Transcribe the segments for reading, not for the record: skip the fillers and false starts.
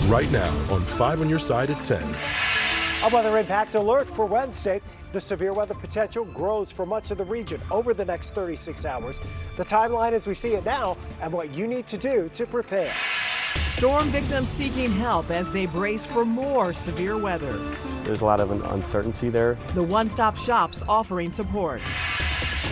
right now on 5 on your side at 10. A weather impact alert for Wednesday. The severe weather potential grows for much of the region over the next 36 hours. The timeline as we see it now and what you need to do to prepare. Storm victims seeking help as they brace for more severe weather. There's a lot of uncertainty there. The one-stop shops offering support.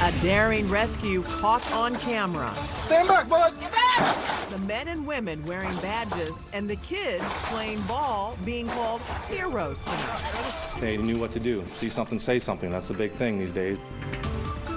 A daring rescue caught on camera. Stand back, bud! Get back! The men and women wearing badges and the kids playing ball being called heroes tonight. They knew what to do. See something, say something. That's the big thing these days.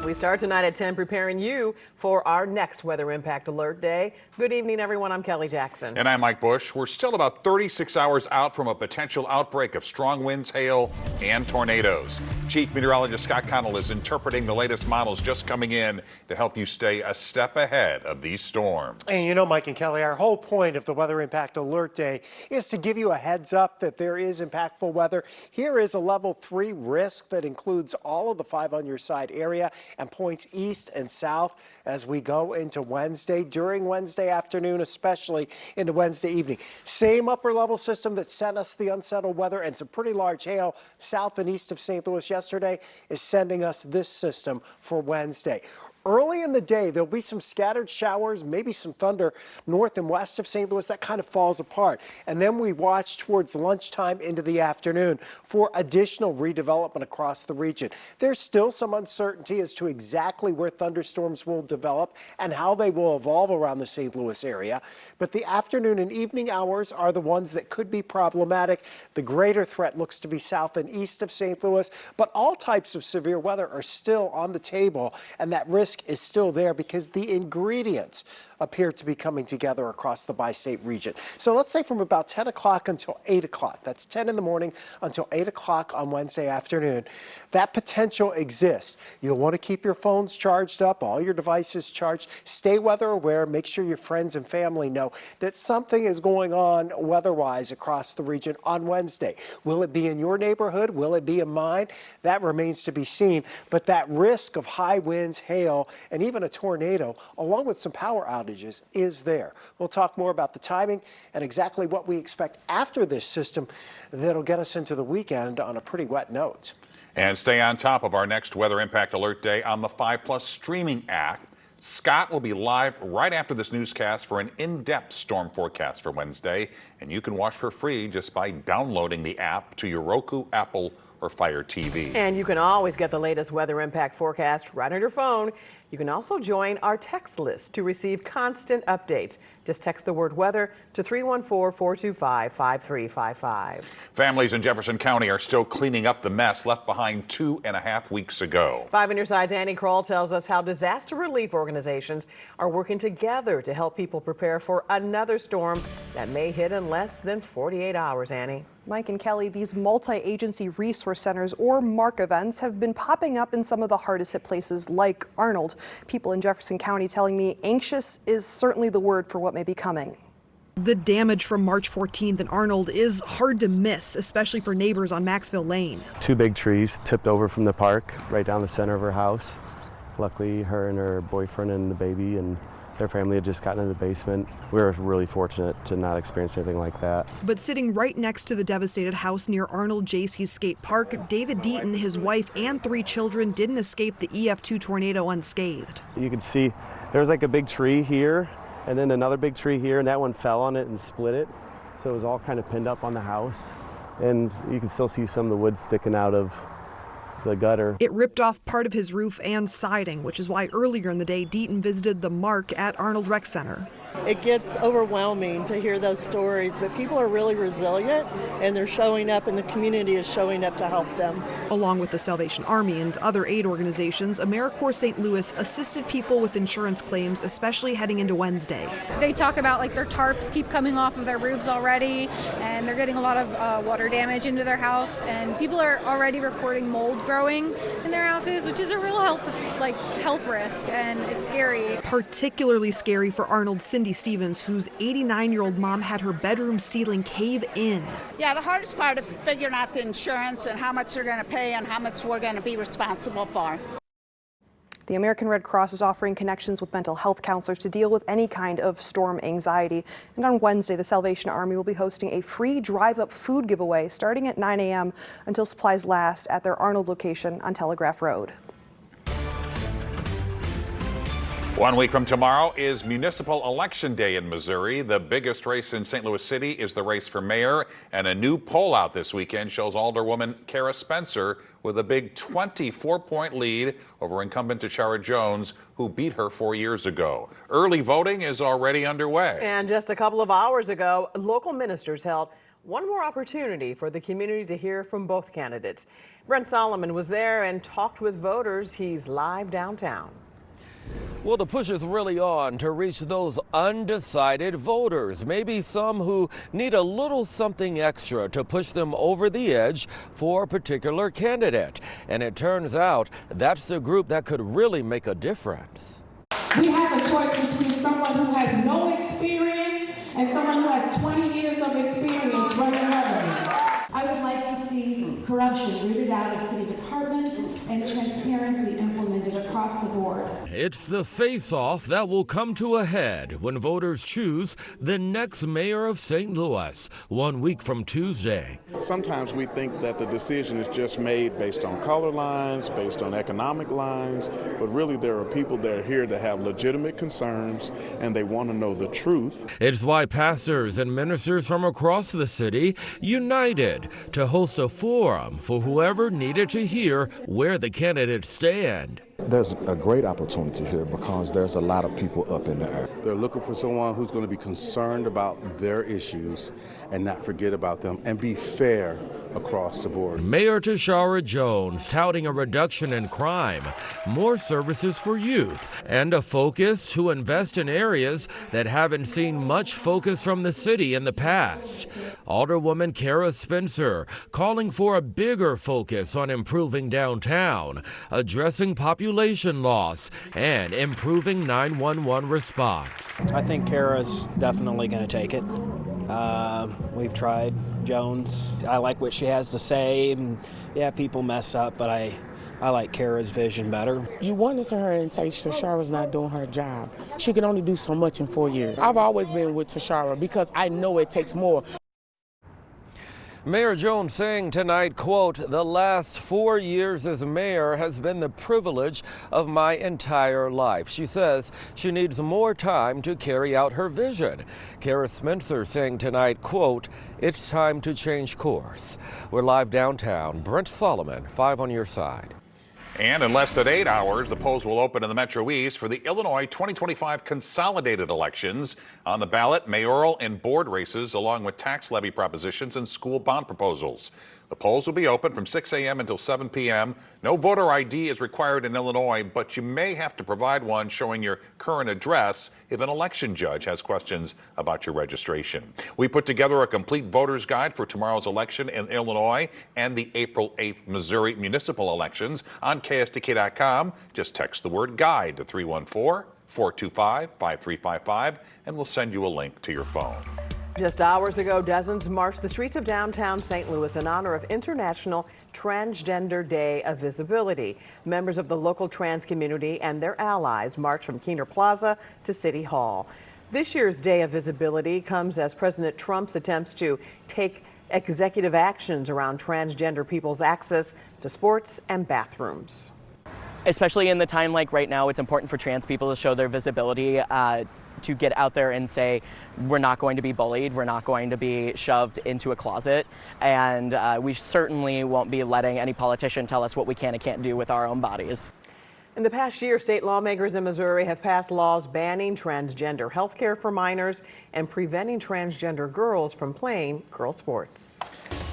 We start tonight at 10 preparing you for our next Weather Impact Alert Day. Good evening, everyone. I'm Kelly Jackson. And I'm Mike Bush. We're still about 36 hours out from a potential outbreak of strong winds, hail, and tornadoes. Chief Meteorologist Scott Connell is interpreting the latest models just coming in to help you stay a step ahead of these storms. And you know, Mike and Kelly, our whole point of the Weather Impact Alert Day is to give you a heads up that there is impactful weather. Here is a level 3 risk that includes all of the 5 on your side area and points east and south as we go into Wednesday, during Wednesday afternoon, especially into Wednesday evening. Same upper level system that sent us the unsettled weather and some pretty large hail south and east of St. Louis yesterday is sending us this system for Wednesday. Early in the day, there'll be some scattered showers, maybe some thunder north and west of St. Louis. That kind of falls apart. And then we watch towards lunchtime into the afternoon for additional redevelopment across the region. There's still some uncertainty as to exactly where thunderstorms will develop and how they will evolve around the St. Louis area. But the afternoon and evening hours are the ones that could be problematic. The greater threat looks to be south and east of St. Louis, but all types of severe weather are still on the table, and that risk is still there because the ingredients appear to be coming together across the bi-state region. So let's say from about 10 o'clock until 8 o'clock, that's 10 in the morning until 8 o'clock on Wednesday afternoon, that potential exists. You'll want to keep your phones charged up, all your devices charged, stay weather aware, make sure your friends and family know that something is going on weather-wise across the region on Wednesday. Will it be in your neighborhood? Will it be in mine? That remains to be seen, but that risk of high winds, hail, and even a tornado, along with some power outages, is there. We'll talk more about the timing and exactly what we expect after this system that'll get us into the weekend on a pretty wet note. And stay on top of our next Weather Impact Alert Day on the 5+ streaming app. Scott will be live right after this newscast for an in-depth storm forecast for Wednesday, and you can watch for free just by downloading the app to your Roku, Apple, or Fire TV. And you can always get the latest weather impact forecast right on your phone. You can also join our text list to receive constant updates. Just text the word weather to 314-425-5355. Families in Jefferson County are still cleaning up the mess left behind 2.5 weeks ago. 5 on your side, Danny Kroll tells us how disaster relief organizations are working together to help people prepare for another storm that may hit in less than 48 hours, Annie. Mike and Kelly, these multi-agency resource centers or MARC events have been popping up in some of the hardest hit places like Arnold. People in Jefferson County telling me anxious is certainly the word for what may be coming. The damage from March 14th in Arnold is hard to miss, especially for neighbors on Maxville Lane. 2 big trees tipped over from the park right down the center of her house. Luckily, her and her boyfriend and the baby and their family had just gotten in the basement. We were really fortunate to not experience anything like that. But sitting right next to the devastated house near Arnold Jaycees Skate Park, David Deaton, his wife, and 3 children didn't escape the EF2 tornado unscathed. You can see there was like a big tree here and then another big tree here, and that one fell on it and split it. So it was all kind of pinned up on the house. And you can still see some of the wood sticking out of the gutter. It ripped off part of his roof and siding, which is why earlier in the day Deaton visited the MARC at Arnold Rec Center. It gets overwhelming to hear those stories, but people are really resilient and they're showing up and the community is showing up to help them. Along with the Salvation Army and other aid organizations, AmeriCorps St. Louis assisted people with insurance claims, especially heading into Wednesday. They talk about like their tarps keep coming off of their roofs already and they're getting a lot of water damage into their house, and people are already reporting mold growing in their houses, which is a real health risk, and it's scary. Particularly scary for Arnold's Cindy Stevens, whose 89-year-old mom had her bedroom ceiling cave in. Yeah, the hardest part is figuring out the insurance and how much they're going to pay and how much we're going to be responsible for. The American Red Cross is offering connections with mental health counselors to deal with any kind of storm anxiety. And on Wednesday, the Salvation Army will be hosting a free drive-up food giveaway starting at 9 a.m. until supplies last at their Arnold location on Telegraph Road. 1 week from tomorrow is Municipal Election Day in Missouri. The biggest race in St. Louis City is the race for mayor, and a new poll out this weekend shows Alderwoman Kara Spencer with a big 24-point lead over incumbent Tashara Jones, who beat her 4 years ago. Early voting is already underway. And just a couple of hours ago, local ministers held one more opportunity for the community to hear from both candidates. Brent Solomon was there and talked with voters. He's live downtown. Well, the push is really on to reach those undecided voters, maybe some who need a little something extra to push them over the edge for a particular candidate. And it turns out that's the group that could really make a difference. We have a choice between someone who has no experience and someone who has 20 years of experience running revenue. I would like to see corruption rooted out of city departments and transparency implemented across the board. It's the face-off that will come to a head when voters choose the next mayor of St. Louis 1 week from Tuesday. Sometimes we think that the decision is just made based on color lines, based on economic lines, but really there are people that are here that have legitimate concerns and they want to know the truth. It's why pastors and ministers from across the city united to host a forum for whoever needed to hear where the candidates stand. There's a great opportunity here because there's a lot of people up in the air. They're looking for someone who's going to be concerned about their issues and not forget about them and be fair across the board. Mayor Tashara Jones touting a reduction in crime, more services for youth, and a focus to invest in areas that haven't seen much focus from the city in the past. Alderwoman Kara Spencer calling for a bigger focus on improving downtown, addressing population loss, and improving 911 response. I think Kara's definitely going to take it. We've tried Jones. I like what she has to say, and yeah, people mess up, but I like Kara's vision better. You want to turn her and say Tashara's not doing her job. She can only do so much in 4 years. I've always been with Tashara because I know it takes more. Mayor Jones saying tonight, quote, "The last 4 years as mayor has been the privilege of my entire life." She says she needs more time to carry out her vision. Kara Spencer saying tonight, quote, "It's time to change course." We're live downtown. Brent Solomon, 5 on your side. And in less than 8 hours, the polls will open in the Metro East for the Illinois 2025 consolidated elections. On the ballot, mayoral and board races, along with tax levy propositions and school bond proposals. The polls will be open from 6 a.m. until 7 p.m. No voter ID is required in Illinois, but you may have to provide one showing your current address if an election judge has questions about your registration. We put together a complete voter's guide for tomorrow's election in Illinois and the April 8th Missouri municipal elections on KSDK.com. Just text the word guide to 314-425-5355 and we'll send you a link to your phone. Just hours ago, dozens marched the streets of downtown St. Louis in honor of International Transgender Day of Visibility. Members of the local trans community and their allies marched from Keener Plaza to City Hall. This year's Day of Visibility comes as President Trump's attempts to take executive actions around transgender people's access to sports and bathrooms. Especially in the time like right now, it's important for trans people to show their visibility, to get out there and say, we're not going to be bullied, we're not going to be shoved into a closet, and we certainly won't be letting any politician tell us what we can and can't do with our own bodies. In the past year, state lawmakers in Missouri have passed laws banning transgender health care for minors and preventing transgender girls from playing girl sports.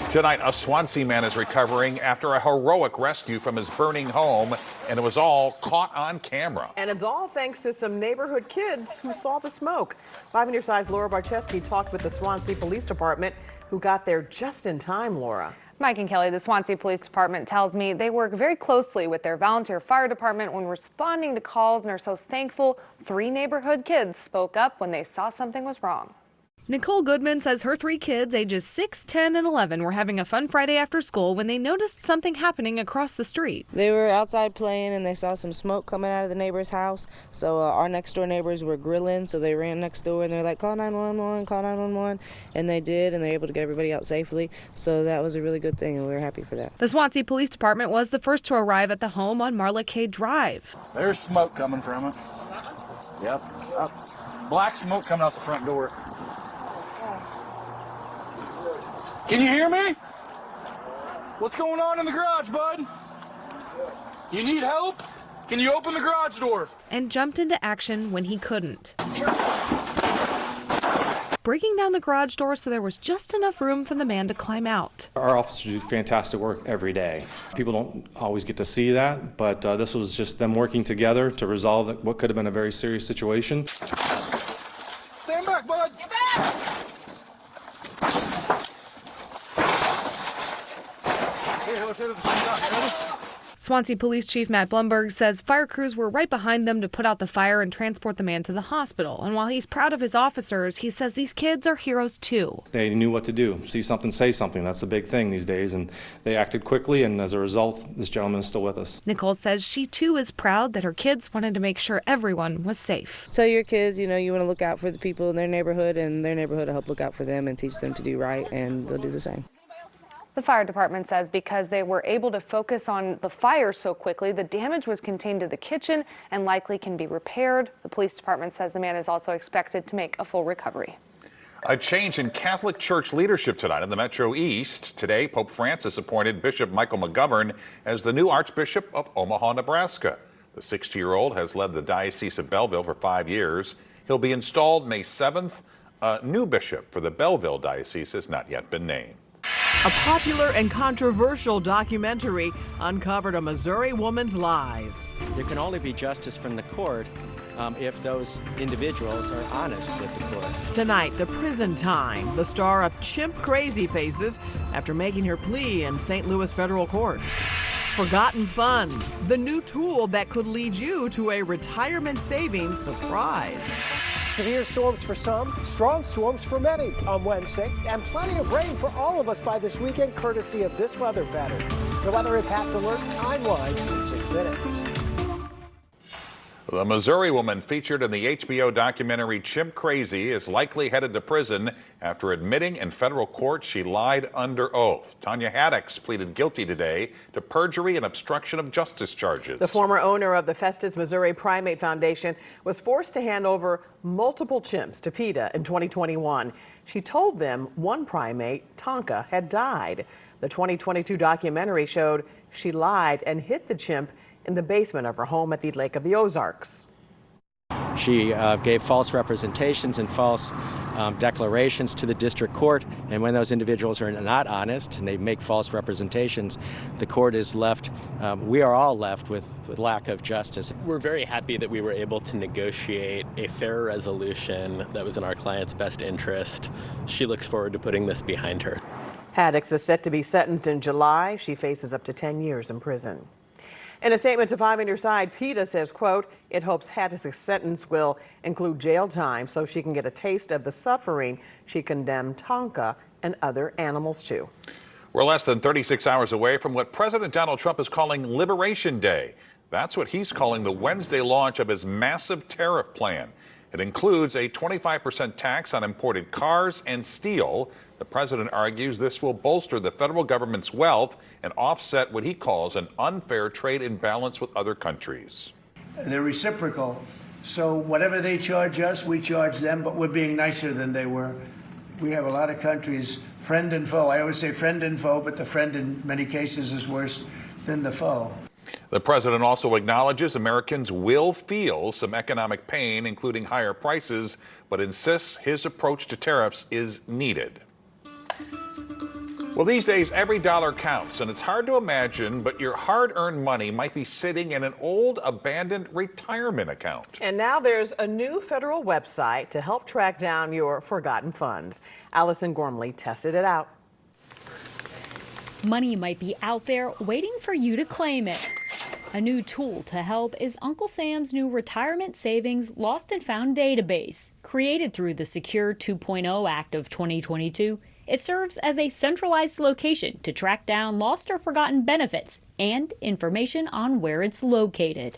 Tonight, a Swansea man is recovering after a heroic rescue from his burning home, and it was all caught on camera. And it's all thanks to some neighborhood kids who saw the smoke. 5 on your side's Laura Barczewski talked with the Swansea Police Department, who got there just in time, Laura. Mike and Kelly, the Swansea Police Department tells me they work very closely with their volunteer fire department when responding to calls and are so thankful 3 neighborhood kids spoke up when they saw something was wrong. Nicole Goodman says her 3 kids, ages 6, 10, and 11, were having a fun Friday after school when they noticed something happening across the street. They were outside playing and they saw some smoke coming out of the neighbor's house. So our next door neighbors were grilling, so they ran next door and they're like, call 911, call 911. And they did, and they were able to get everybody out safely. So that was a really good thing, and we were happy for that. The Swansea Police Department was the first to arrive at the home on Marla Drive. There's smoke coming from it. Yep. Black smoke coming out the front door. Can you hear me? What's going on in the garage, bud? You need help? Can you open the garage door? And jumped into action when he couldn't, breaking down the garage door so there was just enough room for the man to climb out. Our officers do fantastic work every day. People don't always get to see that, but this was just them working together to resolve what could have been a very serious situation. Stand back, bud. Get back! Here, let's hit it at the same time. Ready? Swansea Police Chief Matt Blumberg says fire crews were right behind them to put out the fire and transport the man to the hospital. And while he's proud of his officers, he says these kids are heroes too. They knew what to do. See something, say something. That's the big thing these days. And they acted quickly, and as a result, this gentleman is still with us. Nicole says she too is proud that her kids wanted to make sure everyone was safe. Tell your kids, you want to look out for the people in their neighborhood, and their neighborhood will help look out for them and teach them to do right, and they'll do the same. The fire department says because they were able to focus on the fire so quickly, the damage was contained to the kitchen and likely can be repaired. The police department says the man is also expected to make a full recovery. A change in Catholic Church leadership tonight in the Metro East. Today, Pope Francis appointed Bishop Michael McGovern as the new Archbishop of Omaha, Nebraska. The 60-year-old has led the Diocese of Belleville for 5 years. He'll be installed May 7th. A new bishop for the Belleville Diocese has not yet been named. A popular and controversial documentary uncovered a Missouri woman's lies. There can only be justice from the court if those individuals are honest with the court. Tonight, the prison time, the star of Chimp Crazy faces after making her plea in St. Louis federal court. Forgotten funds, the new tool that could lead you to a retirement savings surprise. Severe storms for some, strong storms for many on Wednesday, and plenty of rain for all of us by this weekend, courtesy of this weather pattern. The Weather Impact Alert timeline in 6 minutes. The Missouri woman featured in the HBO documentary Chimp Crazy is likely headed to prison after admitting in federal court she lied under oath. Tanya Haddix pleaded guilty today to perjury and obstruction of justice charges. The former owner of the Festus Missouri Primate Foundation was forced to hand over multiple chimps to PETA in 2021. She told them one primate, Tonka, had died. The 2022 documentary showed she lied and hid the chimp in the basement of her home at the Lake of the Ozarks. She gave false representations and false declarations to the district court, and when those individuals are not honest and they make false representations, the court is left, we are all left with lack of justice. We're very happy that we were able to negotiate a fair resolution that was in our client's best interest. She looks forward to putting this behind her. Haddix is set to be sentenced in July. She faces up to 10 years in prison. In a statement to 5 on Your Side, PETA says, quote, it hopes Haddix's sentence will include jail time so she can get a taste of the suffering she condemned Tonka and other animals to. We're less than 36 hours away from what President Donald Trump is calling Liberation Day. That's what he's calling the Wednesday launch of his massive tariff plan. It includes a 25% tax on imported cars and steel. The president argues this will bolster the federal government's wealth and offset what he calls an unfair trade imbalance with other countries. They're reciprocal. So whatever they charge us, we charge them, but we're being nicer than they were. We have a lot of countries, friend and foe. I always say friend and foe, but the friend in many cases is worse than the foe. The president also acknowledges Americans will feel some economic pain, including higher prices, but insists his approach to tariffs is needed. Well, these days, every dollar counts, and it's hard to imagine, but your hard-earned money might be sitting in an old, abandoned retirement account. And now there's a new federal website to help track down your forgotten funds. Allison Gormley tested it out. Money might be out there waiting for you to claim it. A new tool to help is Uncle Sam's new Retirement Savings Lost and Found database. Created through the Secure 2.0 Act of 2022, it serves as a centralized location to track down lost or forgotten benefits and information on where it's located.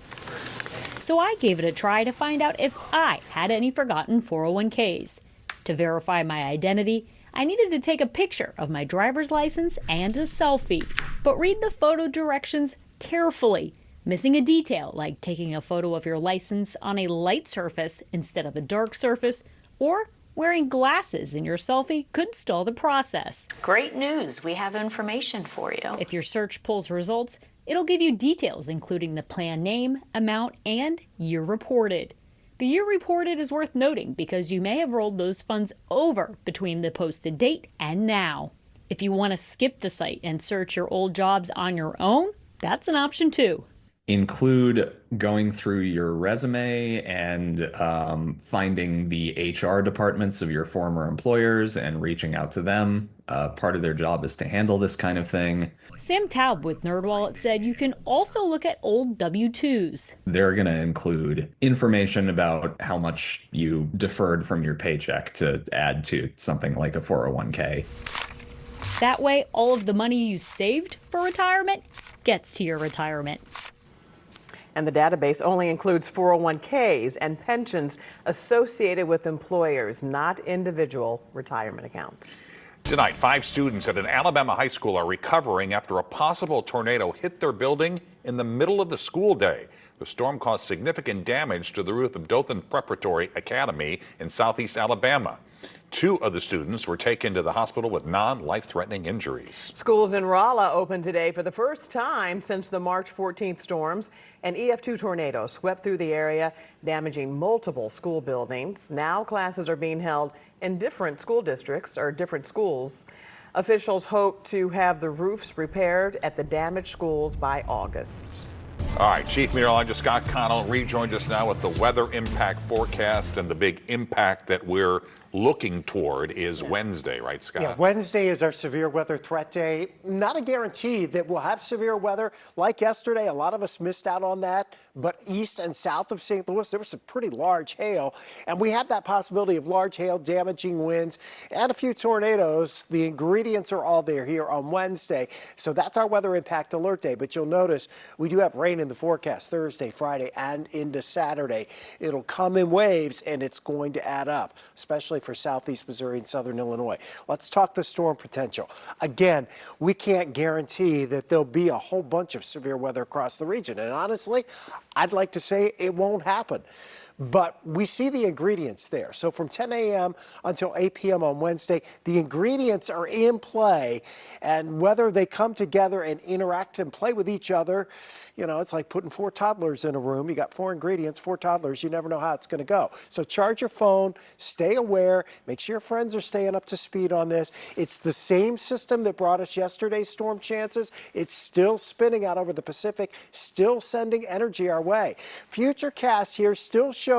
So I gave it a try to find out if I had any forgotten 401ks. To verify my identity, I needed to take a picture of my driver's license and a selfie. But read the photo directions carefully. Missing a detail like taking a photo of your license on a light surface instead of a dark surface, or wearing glasses in your selfie could stall the process. Great news, we have information for you. If your search pulls results, it'll give you details including the plan name, amount, and year reported. The year reported is worth noting because you may have rolled those funds over between the posted date and now. If you want to skip the site and search your old jobs on your own, that's an option too. Include going through your resume and finding the HR departments of your former employers and reaching out to them. Part of their job is to handle this kind of thing. Sam Taub with NerdWallet said you can also look at old W-2s. They're going to include information about how much you deferred from your paycheck to add to something like a 401k. That way, all of the money you saved for retirement gets to your retirement. And the database only includes 401ks and pensions associated with employers, not individual retirement accounts. Tonight, 5 students at an Alabama high school are recovering after a possible tornado hit their building in the middle of the school day. The storm caused significant damage to the roof of Dothan Preparatory Academy in southeast Alabama. 2 of the students were taken to the hospital with non-life-threatening injuries. Schools in Rolla opened today for the first time since the March 14th storms. An EF2 tornado swept through the area, damaging multiple school buildings. Now classes are being held in different school districts or different schools. Officials hope to have the roofs repaired at the damaged schools by August. All right, Chief Meteorologist Scott Connell rejoined us now with the weather impact forecast, and the big impact that we're looking toward is Wednesday, right, Scott? Yeah, Wednesday is our severe weather threat day. Not a guarantee that we'll have severe weather. Like yesterday, a lot of us missed out on that, but east and south of St. Louis, there was some pretty large hail, and we have that possibility of large hail, damaging winds, and a few tornadoes. The ingredients are all there here on Wednesday, so that's our weather impact alert day, but you'll notice we do have rain in the forecast Thursday, Friday, and into Saturday. It'll come in waves, and it's going to add up, especially for southeast Missouri and southern Illinois. Let's talk the storm potential. Again, we can't guarantee that there'll be a whole bunch of severe weather across the region, and honestly, I'd like to say it won't happen. But we see the ingredients there. So from 10 a.m. until 8 p.m. on Wednesday, the ingredients are in play, and whether they come together and interact and play with each other, you know, it's like putting 4 toddlers in a room. You got 4 ingredients, 4 toddlers. You never know how it's going to go. So charge your phone, stay aware, make sure your friends are staying up to speed on this. It's the same system that brought us yesterday's storm chances. It's still spinning out over the Pacific, still sending energy our way. Futurecast here still shows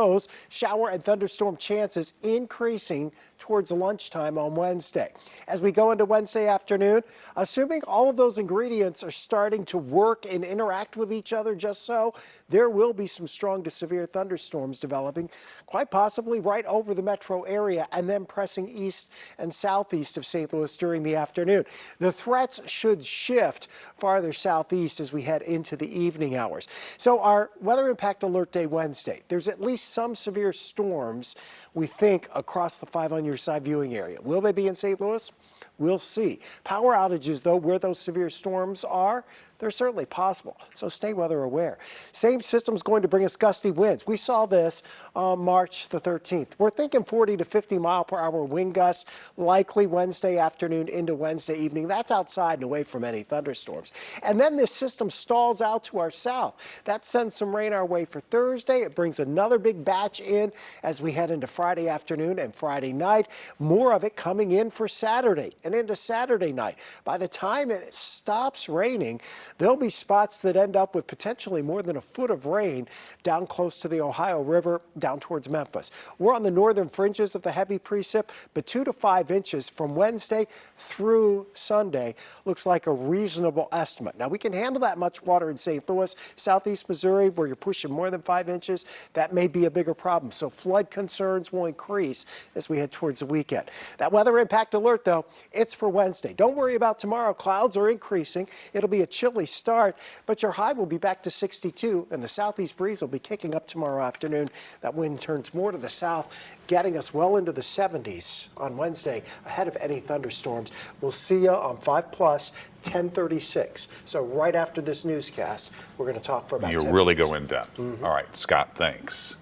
shower and thunderstorm chances increasing towards lunchtime on Wednesday. As we go into Wednesday afternoon, assuming all of those ingredients are starting to work and interact with each other just so, there will be some strong to severe thunderstorms developing, quite possibly right over the metro area and then pressing east and southeast of St. Louis during the afternoon. The threats should shift farther southeast as we head into the evening hours. So our weather impact alert day Wednesday, there's at least some severe storms we think across the 5 on your side viewing area. Will they be in St. Louis? We'll see. Power outages, though, where those severe storms are, they're certainly possible, so stay weather aware. Same system's going to bring us gusty winds. We saw this on March the 13th. We're thinking 40 to 50 mile per hour wind gusts, likely Wednesday afternoon into Wednesday evening. That's outside and away from any thunderstorms. And then this system stalls out to our south. That sends some rain our way for Thursday. It brings another big batch in as we head into Friday afternoon and Friday night. More of it coming in for Saturday and into Saturday night. By the time it stops raining, There'll be spots that end up with potentially more than a foot of rain down close to the Ohio River, down towards Memphis. We're on the northern fringes of the heavy precip, but 2 to 5 inches from Wednesday through Sunday looks like a reasonable estimate. Now, we can handle that much water in St. Louis, southeast Missouri, where you're pushing more than 5 inches. That may be a bigger problem. So flood concerns will increase as we head towards the weekend. That weather impact alert, though, it's for Wednesday. Don't worry about tomorrow. Clouds are increasing. It'll be a chilly start, but your high will be back to 62, and the southeast breeze will be kicking up tomorrow afternoon. That wind turns more to the south, getting us well into the 70s on Wednesday ahead of any thunderstorms. We'll see you on 5 Plus, 10:36. So right after this newscast, we're going to talk for about 10 minutes. You really go in depth. All right, Scott, thanks.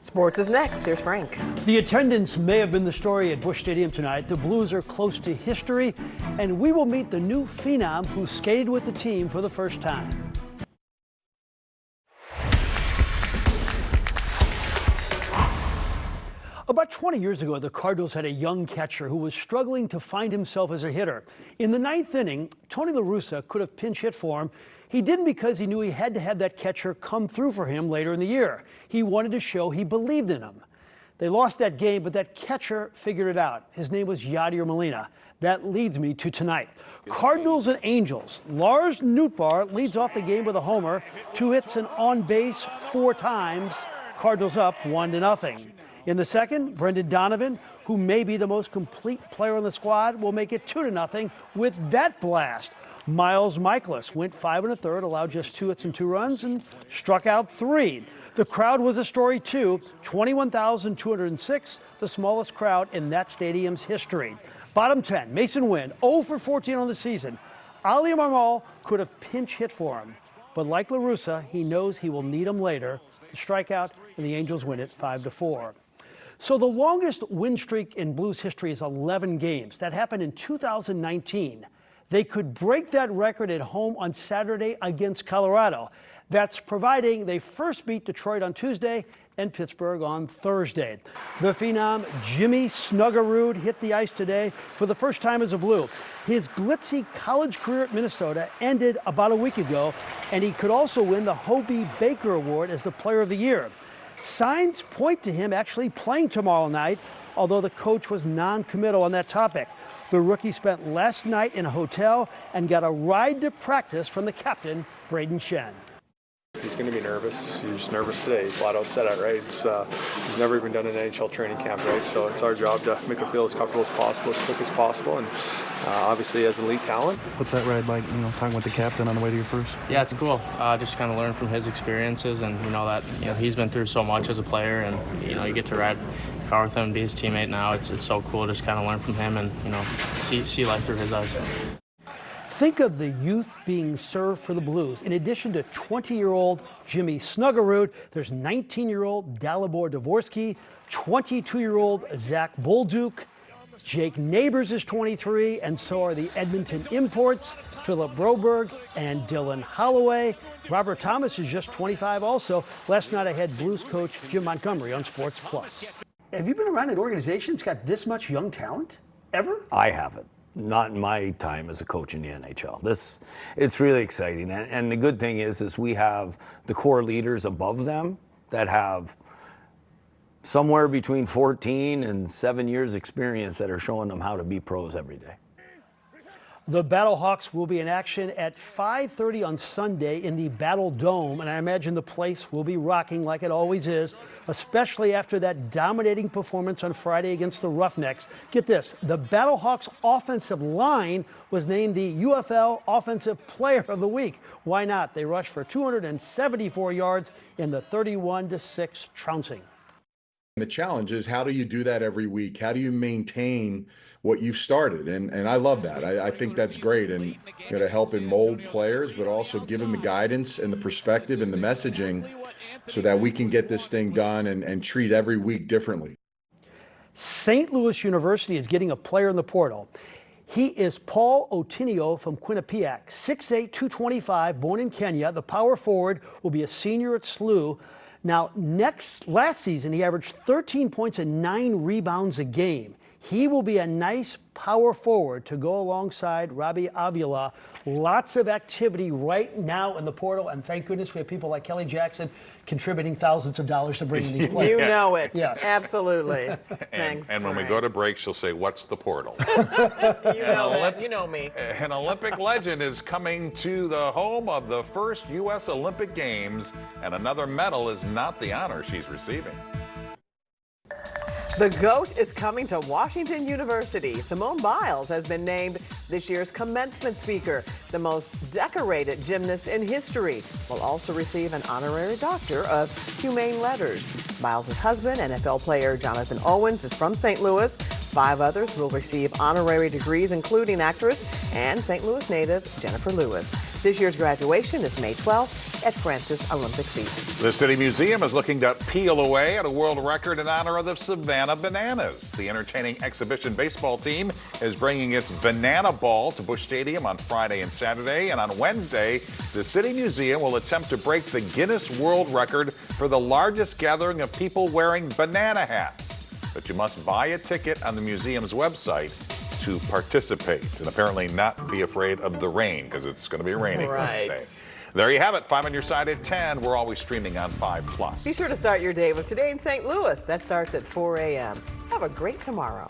Sports is next. Here's Frank. The attendance may have been the story at Busch Stadium tonight. The Blues are close to history, and we will meet the new phenom who skated with the team for the first time. About 20 years ago, the Cardinals had a young catcher who was struggling to find himself as a hitter. In the 9th inning, Tony La Russa could have pinch hit for him. He didn't because he knew he had to have that catcher come through for him later in the year. He wanted to show he believed in him. They lost that game, but that catcher figured it out. His name was Yadier Molina. That leads me to tonight. Cardinals and Angels. Lars Nootbaar leads off the game with a homer, 2 hits and on base 4 times. Cardinals up 1-0. In the second, Brendan Donovan, who may be the most complete player on the squad, will make it 2-0 with that blast. Miles Michaelis went 5 1/3, allowed just 2 hits and 2 runs, and struck out 3. The crowd was a story too. 21,206, the smallest crowd in that stadium's history. Bottom 10, Mason Wynn, 0 for 14 on the season. Ali Marmol could have pinch hit for him, but like La Russa, he knows he will need him later. The strikeout, and the Angels win it 5-4. So the longest win streak in Blues history is 11 games. That happened in 2019. They could break that record at home on Saturday against Colorado. That's providing they first beat Detroit on Tuesday and Pittsburgh on Thursday. The phenom Jimmy Snuggerud hit the ice today for the first time as a Blue. His glitzy college career at Minnesota ended about a week ago, and he could also win the Hobie Baker Award as the Player of the Year. Signs point to him actually playing tomorrow night, although the coach was non-committal on that topic. The rookie spent last night in a hotel and got a ride to practice from the captain, Braden Shen. He's going to be nervous. He was nervous today. He flat out said it, right? He's never even done an NHL training camp, right? So it's our job to make him feel as comfortable as possible, as quick as possible, and obviously as elite talent. What's that ride like, talking with the captain on the way to your first? Yeah, it's cool. Just kind of learn from his experiences, and that he's been through so much as a player, and you get to ride car with him and be his teammate now. It's so cool to just kind of learn from him and see life through his eyes. Think of the youth being served for the Blues. In addition to 20-year-old Jimmy Snuggerud, there's 19-year-old Dalibor Dvorsky, 22-year-old Zach Bolduc, Jake Neighbors is 23, and so are the Edmonton imports, Philip Broberg and Dylan Holloway. Robert Thomas is just 25 also. Last night I had Blues coach Jim Montgomery on Sports Plus. Have you been around an organization that's got this much young talent? Ever? I haven't. Not in my time as a coach in the NHL. It's really exciting. And the good thing is we have the core leaders above them that have somewhere between 14 and 7 years experience that are showing them how to be pros every day. The Battlehawks will be in action at 5:30 on Sunday in the Battle Dome, and I imagine the place will be rocking like it always is, especially after that dominating performance on Friday against the Roughnecks. Get this, the Battlehawks offensive line was named the UFL Offensive Player of the Week. Why not? They rushed for 274 yards in the 31-6 trouncing. The challenge is, how do you do that every week? How do you maintain what you've started? And I love that. I think that's great, and to help and mold players, but also give them the guidance and the perspective and the messaging so that we can get this thing done and treat every week differently. St. Louis University is getting a player in the portal. He is Paul Otinio from Quinnipiac, 6'8", 225, born in Kenya. The power forward will be a senior at SLU. Now, last season, he averaged 13 points and 9 rebounds a game. He will be a nice power forward to go alongside Robbie Avila. Lots of activity right now in the portal, and thank goodness we have people like Kelly Jackson contributing thousands of dollars to bring in these players. You know it. Yes. Absolutely. Thanks. And when we Frank. go to break, she'll say, "What's the portal?" You know that. You know me. An Olympic legend is coming to the home of the first U.S. Olympic Games, and another medal is not the honor she's receiving. The GOAT is coming to Washington University. Simone Biles has been named this year's commencement speaker. The most decorated gymnast in history will also receive an honorary doctor of humane letters. Biles' husband, NFL player Jonathan Owens, is from St. Louis. 5 others will receive honorary degrees, including actress and St. Louis native Jennifer Lewis. This year's graduation is May 12th at Francis Olympic Field. The City Museum is looking to peel away at a world record in honor of the Savannah Bananas. The entertaining exhibition baseball team is bringing its Banana Ball to Busch Stadium on Friday and Saturday, and on Wednesday, the City Museum will attempt to break the Guinness World Record for the largest gathering of people wearing banana hats. But you must buy a ticket on the museum's website to participate, and apparently not be afraid of the rain, because it's going to be raining Wednesday. There you have it. 5 on your side at 10. We're always streaming on 5+. Be sure to start your day with Today in St. Louis. That starts at 4 a.m. Have a great tomorrow.